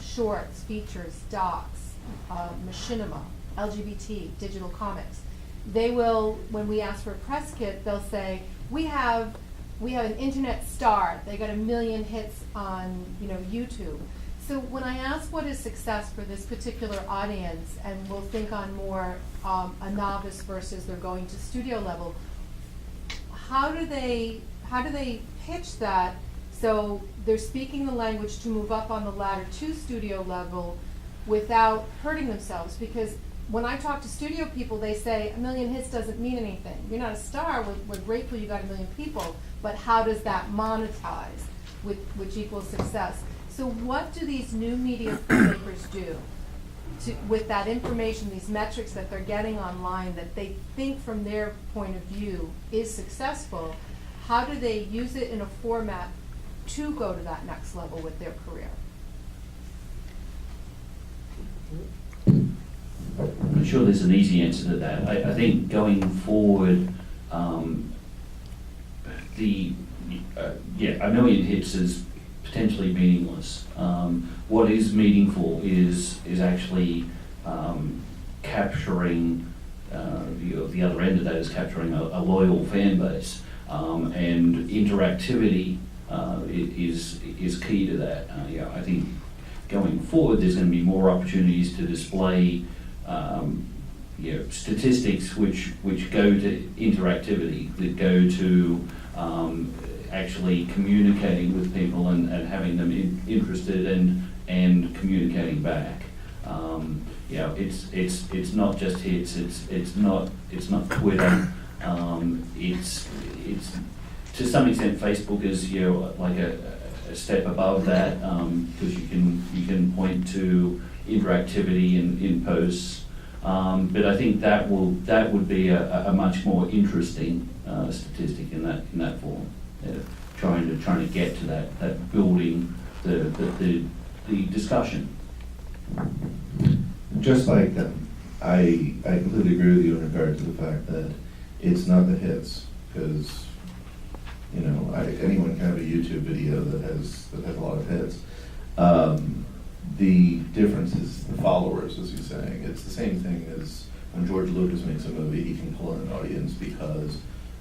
Speaker 7: shorts, features, docs, machinima, LGBT, digital comics. They will, when we ask for a press kit, they'll say, we have an internet star. They got 1 million hits on YouTube. So when I ask what is success for this particular audience, and we'll think on more a novice versus they're going to studio level, how do they pitch that so they're speaking the language to move up on the ladder to studio level without hurting themselves? Because when I talk to studio people, they say 1 million hits doesn't mean anything. You're not a star. We're grateful you got 1 million people, but how does that monetize, which equals success? So what do these new media filmmakers do with that information, these metrics that they're getting online that they think from their point of view is successful? How do they use it in a format to go to that next level with their career?
Speaker 5: I'm not sure there's an easy answer to that. I think going forward, 1 million hits is potentially meaningless. What is meaningful is actually capturing the other end of that is capturing a loyal fan base, and interactivity is key to that. I think going forward, there's going to be more opportunities to display statistics which go to interactivity, that go to actually communicating with people and having them interested and communicating back. It's not just hits. It's not Twitter. It's to some extent Facebook is like a step above that, because you can point to interactivity in posts. But I think that would be a much more interesting statistic in that form. Trying to get to that building the discussion.
Speaker 4: Just like I completely agree with you in regard to the fact that it's not the hits, because anyone can have a YouTube video that has a lot of hits. The difference is the followers, as you're saying. It's the same thing as when George Lucas makes a movie, he can pull in an audience because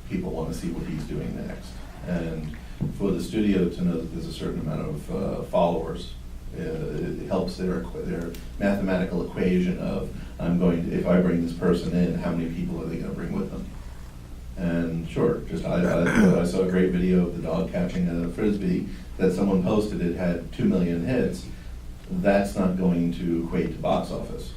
Speaker 4: people want to see what he's doing next. And for the studio to know that there's a certain amount of followers, it helps their mathematical equation of if I bring this person in, how many people are they going to bring with them? And sure, I saw a great video of the dog catching a frisbee that someone posted. It had 2 million hits. That's not going to equate to box office.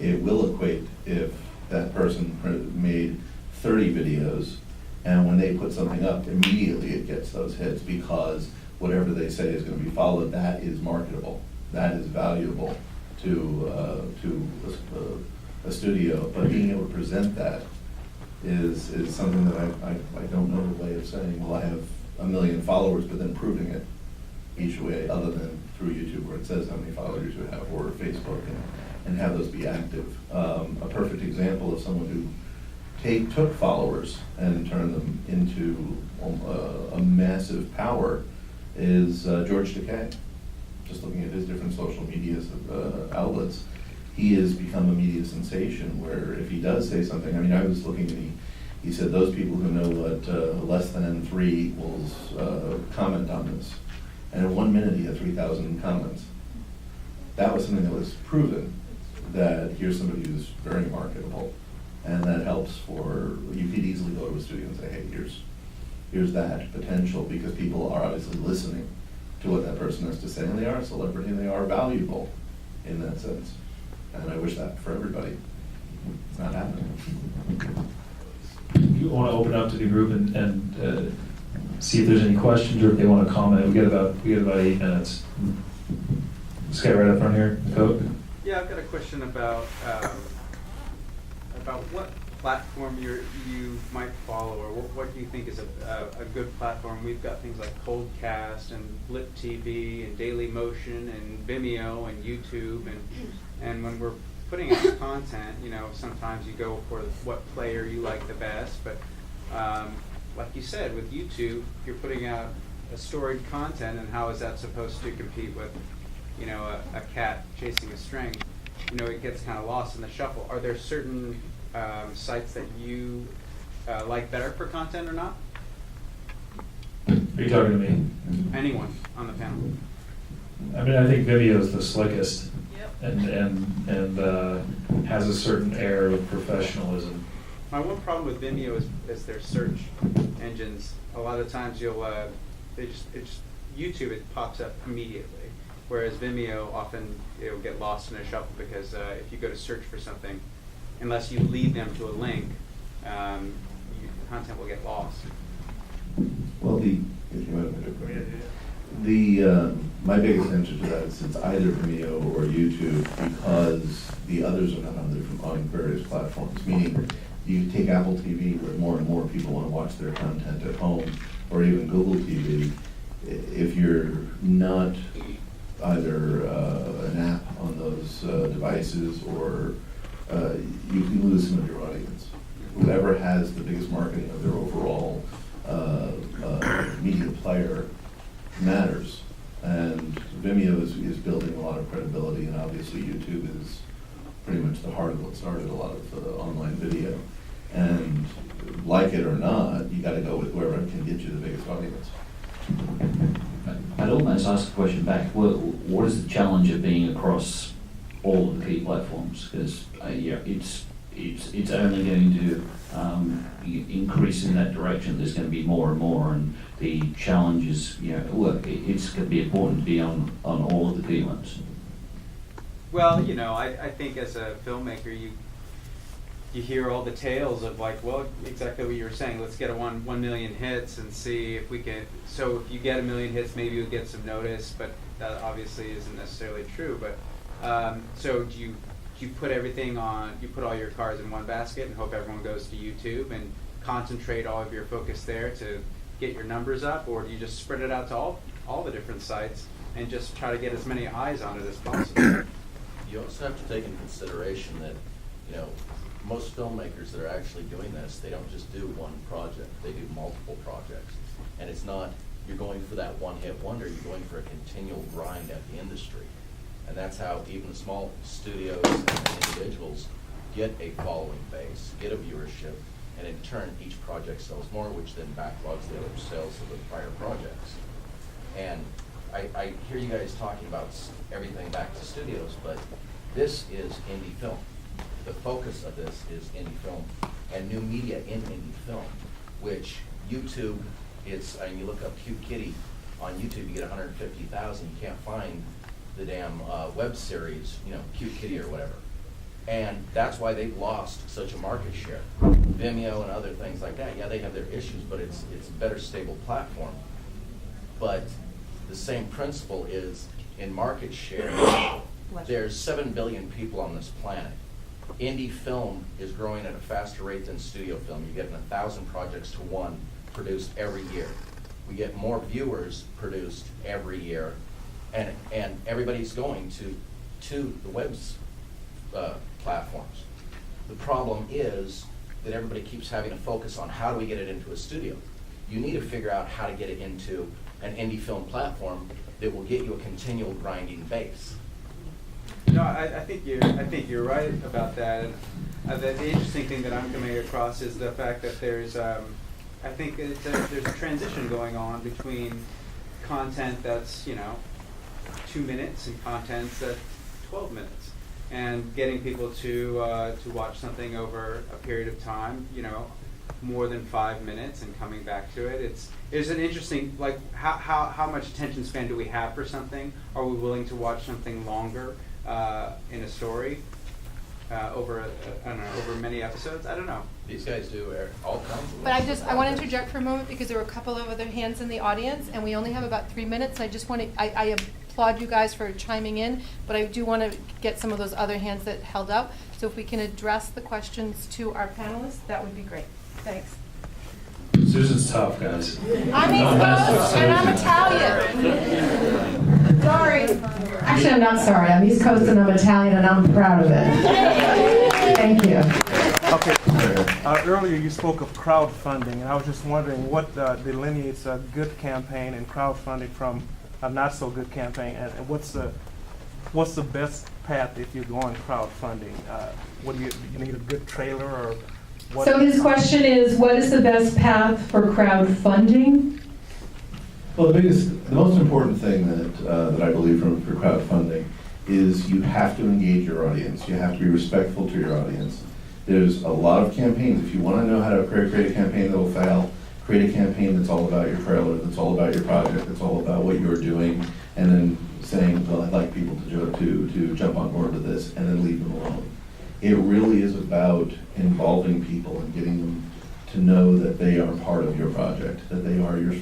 Speaker 4: It will equate if that person made 30 videos, and when they put something up, immediately it gets those hits, because whatever they say is going to be followed, that is marketable, that is valuable to a studio. But being able to present that is something that I don't know the way of saying, well, I have 1 million followers, but then proving it each way, other than through YouTube, where it says how many followers you have, or Facebook, and have those be active. A perfect example of someone who took followers and turned them into a massive power is George Takei. Just looking at his different social media outlets, he has become a media sensation, where if he does say something, I was looking and he said those people who know what less than 3 equals comment on this. And in 1 minute he had 3,000 comments. That was something that was proven, that here's somebody who's very marketable. And that helps you could easily go to a studio and say, hey, here's that potential, because people are obviously listening to what that person has to say, and they are a celebrity, and they are valuable in that sense. And I wish that for everybody. It's not happening.
Speaker 2: You want to open up to the group and see if there's any questions, or if they want to comment. We get about 8 minutes. This guy right up front here, Coke.
Speaker 8: Yeah, I've got a question about what platform you might follow, or what you think is a good platform. We've got things like Coldcast and Blip TV and Daily Motion and Vimeo and YouTube, and when we're putting out content, sometimes you go for what player you like the best, but like you said, with YouTube, you're putting out a storied content, and how is that supposed to compete with a cat chasing a string? It gets kind of lost in the shuffle. Are there certain sites that you like better for content or not?
Speaker 2: Are you talking to me?
Speaker 8: Anyone on the panel?
Speaker 2: I think Vimeo is the slickest.
Speaker 8: Yep.
Speaker 2: and has a certain air of professionalism.
Speaker 8: My one problem with Vimeo is their search engines. A lot of times YouTube, it pops up immediately, whereas Vimeo often it'll get lost in a shuffle, because if you go to search for something, unless you lead them to a link, content will get lost.
Speaker 4: Well, my biggest answer to that is it's either Vimeo or YouTube, because the others are not on various platforms. Meaning, you take Apple TV, where more and more people want to watch their content at home, or even Google TV. If you're not either an app on those devices, or you can lose some of your audience. Whoever has the biggest marketing of their overall media player matters. obviously YouTube is pretty much the heart of what started a lot of online video. And like it or not, you gotta go with whoever can get you the biggest audience.
Speaker 5: I'd almost ask the question back, what is the challenge of being across all of the key platforms? Because it's only going to increase in that direction. There's going to be more and more, and the challenge is, it's going to be important to be on all of the key ones.
Speaker 8: Well, I think as a filmmaker, you hear all the tales of like, well, exactly what you were saying. Let's get 1 million hits and see if we can. So if you get 1 million hits, maybe you'll get some notice, but that obviously isn't necessarily true. But so do you put everything on? You put all your cards in one basket and hope everyone goes to YouTube and concentrate all of your focus there to get your numbers up, or do you just spread it out to all the different sites and just try to get as many eyes on it as possible?
Speaker 3: You also have to take into consideration that, most filmmakers that are actually doing this, they don't just do one project, they do multiple projects. And it's not, you're going for that one-hit wonder, you're going for a continual grind at the industry. And that's how even small studios and individuals get a following base, get a viewership, and in turn, each project sells more, which then backlogs the other sales of the prior projects. And I hear you guys talking about everything back to studios, but this is indie film. The focus of this is indie film and new media in indie film, which YouTube is, you look up Cute Kitty on YouTube, you get 150,000, you can't find the damn web series, Cute Kitty or whatever. And that's why they've lost such a market share. Vimeo and other things like that, yeah, they have their issues, but it's a better stable platform. But the same principle is in market share, there's 7 billion people on this planet. Indie film is growing at a faster rate than studio film. You're getting 1,000 projects to 1 produced every year. We get more viewers produced every year, and everybody's going to the web's platforms. The problem is that everybody keeps having to focus on how do we get it into a studio. You need to figure out how to get it into an indie film platform that will get you a continual grinding base.
Speaker 8: No, I think you're right about that. And the interesting thing that I'm coming across is the fact that there's I think there's a transition going on between content that's 2 minutes and content that's 12 minutes, and getting people to watch something over a period of time, more than 5 minutes, and coming back to it. It's an interesting, like, how much attention span do we have for something? Are we willing to watch something longer in a story over over many episodes? I don't know.
Speaker 3: These guys do all kinds of.
Speaker 7: But I want to interject for a moment because there were a couple of other hands in the audience, and we only have about 3 minutes. I just want to, I applaud you guys for chiming in, but I do want to get some of those other hands that held up. So if we can address the questions to our panelists, that would be great. Thanks.
Speaker 2: Susan's tough, guys.
Speaker 7: I'm East Coast and I'm Italian. Sorry.
Speaker 1: Actually, I'm not sorry. I'm East Coast and I'm Italian and I'm proud of it. Thank you.
Speaker 6: Okay. Earlier you spoke of crowdfunding, and I was just wondering what delineates a good campaign and crowdfunding from a not so good campaign, and what's the best path if you're going crowdfunding? What do you need a good trailer or what?
Speaker 1: So his question is, what is the best path for crowdfunding?
Speaker 4: Well, the most important thing that I believe for crowdfunding is you have to engage your audience. You have to be respectful to your audience. There's a lot of campaigns. If you want to know how to create a campaign that will fail, create a campaign that's all about your trailer, that's all about your project, that's all about what you're doing, and then saying, well, I'd like people to jump on board with this, and then leave them alone. It really is about involving people and getting them to know that they are part of your project, that they are your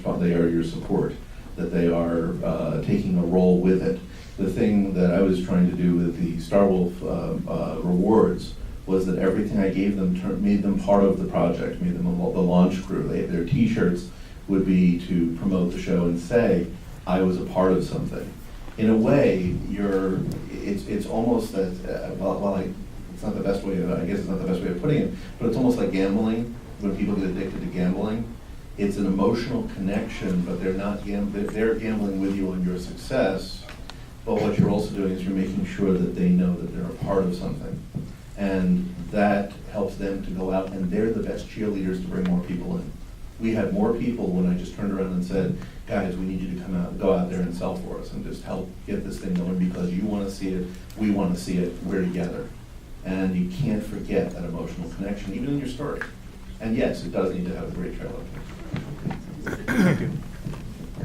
Speaker 4: support, that they are taking a role with it. The thing that I was trying to do with the Star Wolf rewards was that everything I gave them made them part of the project, made them the launch crew. Their T-shirts would be to promote the show and say, I was a part of something. In a way, it's almost that, it's not the best way of, I guess it's not the best way of putting it, but it's almost like gambling. When people get addicted to gambling, it's an emotional connection, but they're not they're gambling with you on your success, but what you're also doing is you're making sure that they know that they're a part of something. And that helps them to go out, and they're the best cheerleaders to bring more people in. We had more people when I just turned around and said, guys, we need you to come out, go out there and sell for us and just help get this thing going because you want to see it, we want to see it, we're together. And you can't forget that emotional connection, even in your story. And yes, it does need to have a great trailer.
Speaker 6: Thank you.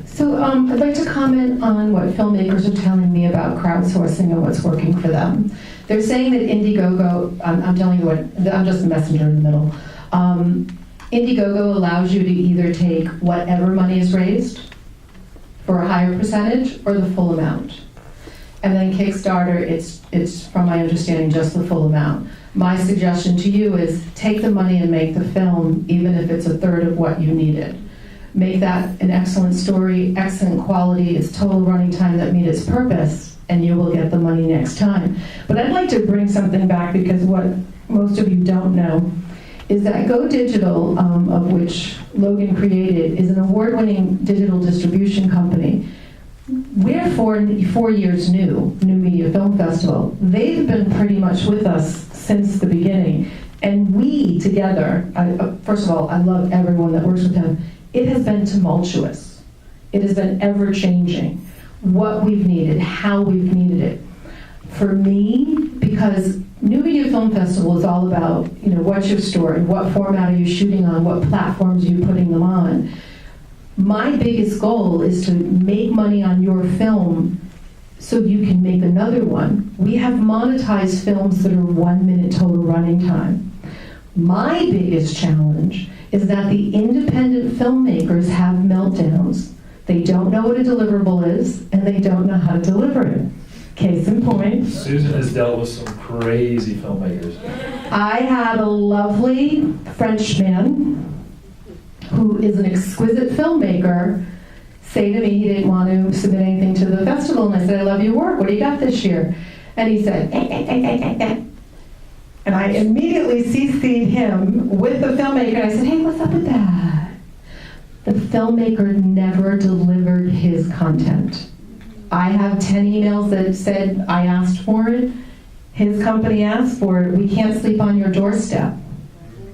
Speaker 1: So I'd like to comment on what filmmakers are telling me about crowdsourcing and what's working for them. They're saying that Indiegogo, I'm telling you what, I'm just a messenger in the middle. Indiegogo allows you to either take whatever money is raised for a higher percentage or the full amount. And then Kickstarter, it's from my understanding, just the full amount. My suggestion to you is take the money and make the film, even if it's a third of what you needed. Make that an excellent story, excellent quality, it's total running time that meet its purpose, and you will get the money next time. But I'd like to bring something back because what most of you don't know is that Go Digital, of which Logan created, is an award-winning digital distribution company. We're 4 years new Media Film Festival. They've been pretty much with us since the beginning. And we together, first of all, I love everyone that works with them. It has been tumultuous. It has been ever-changing. What we've needed, how we've needed it. For me, because New Media Film Festival is all about, what's your story, what format are you shooting on, what platforms are you putting them on. My biggest goal is to make money on your film so you can make another one. We have monetized films that are 1 minute total running time. My biggest challenge is that the independent filmmakers have meltdowns. They don't know what a deliverable is, and they don't know how to deliver it. Case in point.
Speaker 2: Susan has dealt with some crazy filmmakers.
Speaker 1: I had a lovely Frenchman who is an exquisite filmmaker say to me he didn't want to submit anything to the festival, and I said, I love your work, what do you got this year? And he said, and I immediately CC'd him with the filmmaker, and I said, hey, what's up with that? The filmmaker never delivered his content. I have 10 emails that said I asked for it, his company asked for it, we can't sleep on your doorstep.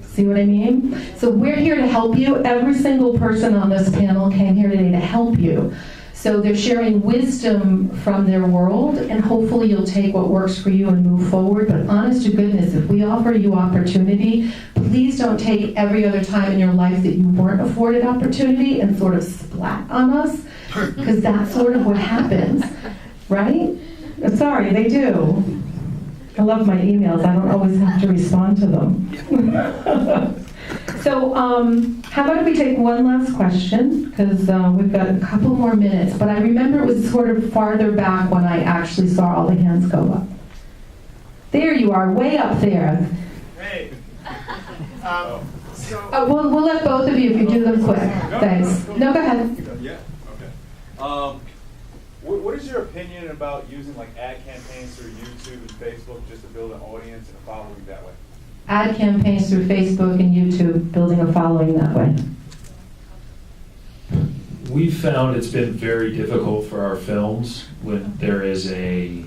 Speaker 1: See what I mean? So we're here to help you. Every single person on this panel came here today to help you. So they're sharing wisdom from their world, and hopefully you'll take what works for you and move forward. But honest to goodness, if we offer you opportunity, please don't take every other time in your life that you weren't afforded opportunity and sort of splat on us, because that's sort of what happens, right? Sorry, they do. I love my emails. I don't always have to respond to them. So how about if we take one last question, because we've got a couple more minutes. But I remember it was sort of farther back when I actually saw all the hands go up. There you are, way up there.
Speaker 9: Hey.
Speaker 1: We'll let both of you if you do them quick. Thanks. No, go ahead.
Speaker 9: Yeah, okay. What is your opinion about using like ad campaigns through YouTube and Facebook just to build an audience and a following that way?
Speaker 1: Ad campaigns through Facebook and YouTube, building a following that way.
Speaker 2: We've found it's been very difficult for our films when there is a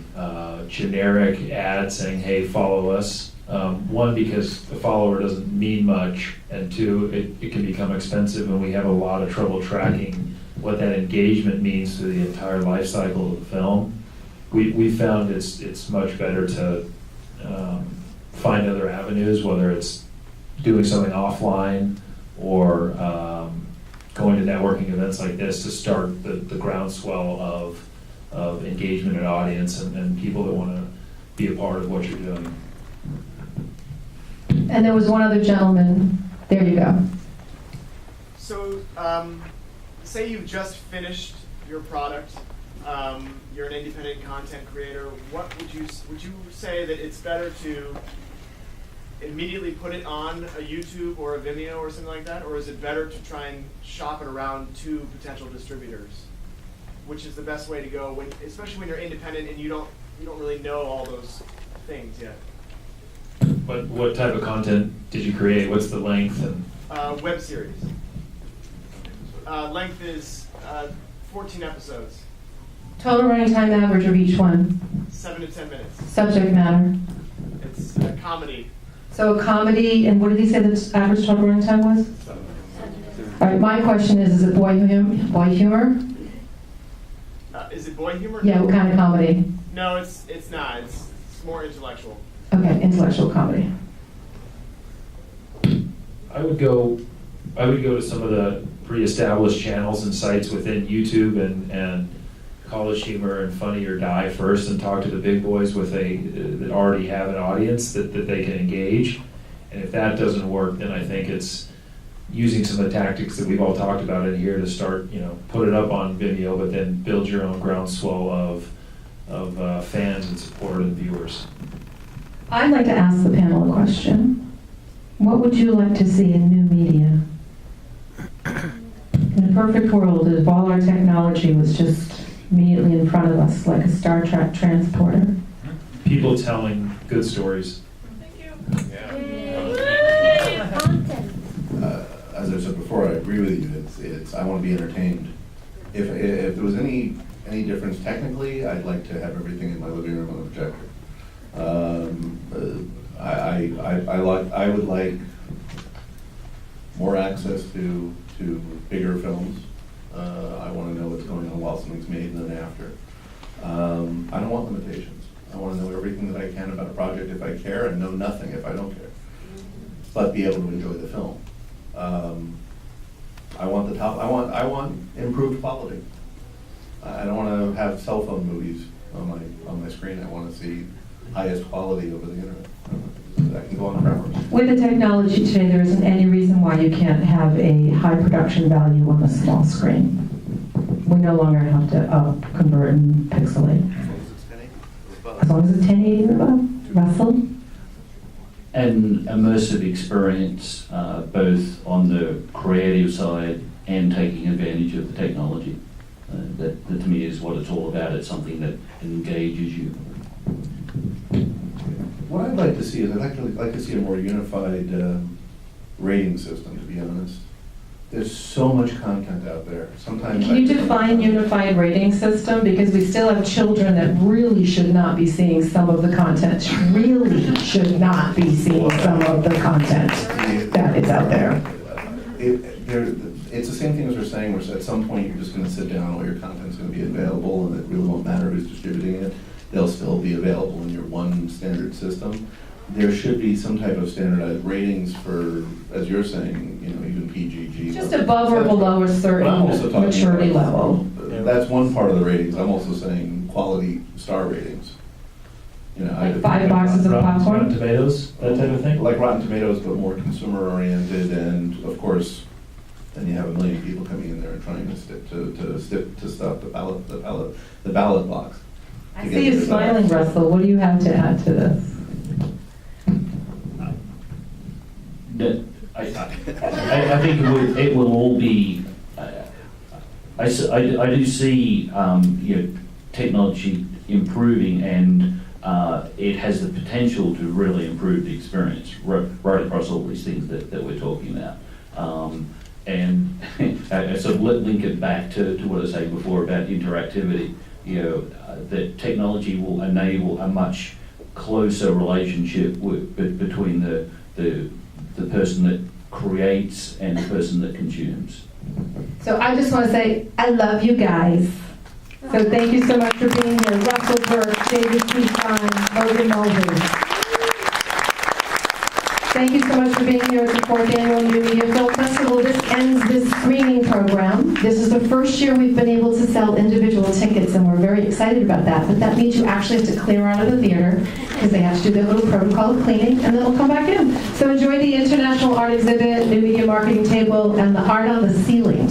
Speaker 2: generic ad saying, hey, follow us. One, because the follower doesn't mean much, and two, it can become expensive, and we have a lot of trouble tracking what that engagement means to the entire life cycle of the film. We found it's much better to find other avenues, whether it's doing something offline or going to networking events like this to start the groundswell of engagement and audience and people that want to be a part of what you're doing.
Speaker 1: And there was one other gentleman. There you go.
Speaker 9: So, say you've just finished your product, you're an independent content creator, what would you say that it's better to immediately put it on a YouTube or a Vimeo or something like that, or is it better to try and shop it around to potential distributors? Which is the best way to go, especially when you're independent and you don't really know all those things yet?
Speaker 2: What type of content did you create? What's the length? And
Speaker 9: web series. Length is 14 episodes.
Speaker 1: Total running time average of each one.
Speaker 9: 7 to 10 minutes.
Speaker 1: Subject matter.
Speaker 9: It's a comedy.
Speaker 1: So a comedy, and what did he say the average total running time was? All right, my question is it boy humor?
Speaker 9: Is it boy humor?
Speaker 1: Yeah, what kind of comedy?
Speaker 9: No, it's not. It's more intellectual.
Speaker 1: Okay, intellectual comedy.
Speaker 2: I would go to some of the pre-established channels and sites within YouTube and College Humor and Funny or Die first, and talk to the big boys that already have an audience that they can engage. And if that doesn't work, then I think it's using some of the tactics that we've all talked about in here to start, put it up on Vimeo, but then build your own groundswell of fans and support and viewers.
Speaker 1: I'd like to ask the panel a question. What would you like to see in new media? In a perfect world, if all our technology was just immediately in front of us, like a Star Trek transporter.
Speaker 2: People telling good stories.
Speaker 4: As I said before, I agree with you. It's I want to be entertained. If there was any difference technically, I'd like to have everything in my living room on a projector. I would like more access to bigger films. I want to know what's going on while something's made and then after. I don't want limitations. I want to know everything that I can about a project if I care, and know nothing if I don't care. But be able to enjoy the film. I want improved quality. I don't want to have cell phone movies on my screen. I want to see highest quality over the internet. That can go on forever.
Speaker 1: With the technology today, there isn't any reason why you can't have a high production value on a small screen. We no longer have to convert and pixelate. As long as it's 1080 and above. Russell?
Speaker 5: An immersive experience, both on the creative side and taking advantage of the technology. That to me is what it's all about. It's something that engages you.
Speaker 4: What I'd like to see is I'd like to see a more unified rating system, to be honest. There's so much content out there. Sometimes
Speaker 1: Can you define unified rating system? Because we still have children that really should not be seeing some of the content. Really should not be seeing some of the content that is out there.
Speaker 4: It's the same thing as we're saying, where at some point you're just going to sit down, all your content's going to be available, and it really won't matter who's distributing it. They'll still be available in your one standard system. There should be some type of standardized ratings for, as you're saying, even PGG.
Speaker 1: Just above or below a certain maturity level.
Speaker 4: That's one part of the ratings. I'm also saying quality star ratings.
Speaker 1: Like 5 boxes of popcorn?
Speaker 2: Rotten Tomatoes, that type of thing?
Speaker 4: Like Rotten Tomatoes, but more consumer oriented, and of course, then you have a million people coming in there and trying to stuff the ballot box.
Speaker 1: I see you smiling, Russell. What do you have to add to this?
Speaker 5: I think it will all be. I do see technology improving, and it has the potential to really improve the experience right across all these things that we're talking about. And I sort of link it back to what I was saying before about interactivity. That technology will enable a much closer relationship between the person that creates and the person that consumes.
Speaker 1: So I just want to say, I love you guys. So thank you so much for being here. Russell Burke, David Fein, Logan Mulvey. Thank you so much for being here at the 4th Annual New Media Film Festival. This ends this screening program. This is the first year we've been able to sell individual tickets, and we're very excited about that. But that means you actually have to clear out of the theater, because they have to do their little protocol of cleaning, and then they'll come back in. So enjoy the International Art Exhibit, New Media Marketing Table, and the art on the ceiling.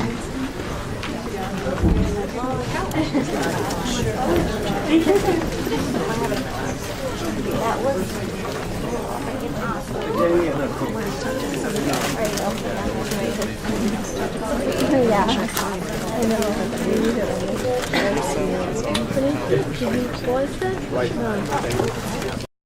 Speaker 10: Yeah, I know. What is that?